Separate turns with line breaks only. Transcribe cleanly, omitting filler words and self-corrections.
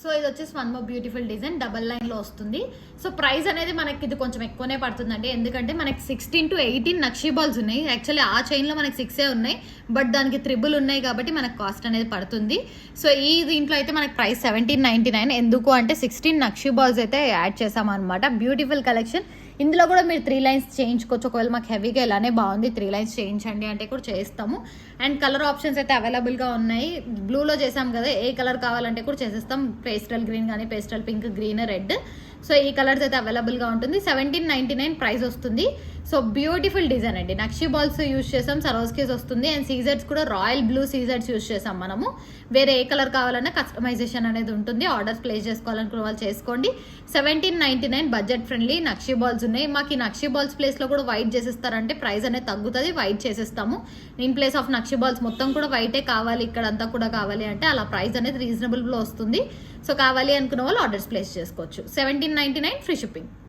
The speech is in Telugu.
సో ఇది వచ్చేసి one more beautiful design double line లో వస్తుంది. సో ప్రైస్ అనేది మనకి ఇది కొంచెం ఎక్కువనే పడుతుందండి, ఎందుకంటే మనకి 16 to 18 నక్షీ బాల్స్ ఉన్నాయి. యాక్చువల్లీ ఆ చైన్ లో మనకి 6 ఉన్నాయి, బట్ దానికి 3 ఉన్నాయి కాబట్టి మనకు కాస్ట్ అనేది పడుతుంది. సో ఈ దీంట్లో అయితే మనకి ప్రైస్ 1799. ఎందుకు అంటే 16 నక్షీ బాల్స్ అయితే యాడ్ చేసామన్నమాట. Beautiful collection. ఇందులో కూడా మీరు 3 లైన్స్ చేయించుకోవచ్చు. ఒకవేళ మాకు హెవీగా ఇలానే బాగుంది 3 లైన్స్ చేయించండి అంటే కూడా చేస్తాము. అండ్ కలర్ ఆప్షన్స్ అయితే అవైలబుల్గా ఉన్నాయి. బ్లూలో చేసాం కదా, ఏ కలర్ కావాలంటే కూడా చేసేస్తాం. పేస్టల్ గ్రీన్ కానీ pastel pink, green, red. So ఈ కలర్స్ అయితే అవైలబుల్గా ఉంటుంది. 1799 ప్రైస్ వస్తుంది. సో బ్యూటిఫుల్ డిజైన్ అండి. నక్షీ బాల్స్ యూజ్ చేసాం, సరోస్కేస్ వస్తుంది. అండ్ సీజర్స్ కూడా రాయల్ బ్లూ సీజర్స్ యూజ్ చేసాం మనము. వేరే ఏ కలర్ కావాలన్నా కస్టమైజేషన్ అనేది ఉంటుంది. ఆర్డర్స్ ప్లేస్ చేసుకోవాలనుకున్న వాళ్ళు చేసుకోండి. 1799 బడ్జెట్ ఫ్రెండ్లీ నక్షీ బాల్స్ ఉన్నాయి. మాకు ఈ నక్షీ బాల్స్ ప్లేస్లో కూడా వైట్ చేసేస్తారంటే ప్రైస్ అనేది తగ్గుతుంది, వైట్ చేసేస్తాము. In place of nakshi balls మొత్తం కూడా వైటే కావాలి, ఇక్కడ అంతా కూడా కావాలి అంటే అలా ప్రైస్ అనేది రీజనబుల్లో వస్తుంది. సో కావాలి అనుకున్న వాళ్ళు ఆర్డర్స్ ప్లేస్ చేసుకోవచ్చు. 1799 ఫ్రీ షిప్పింగ్.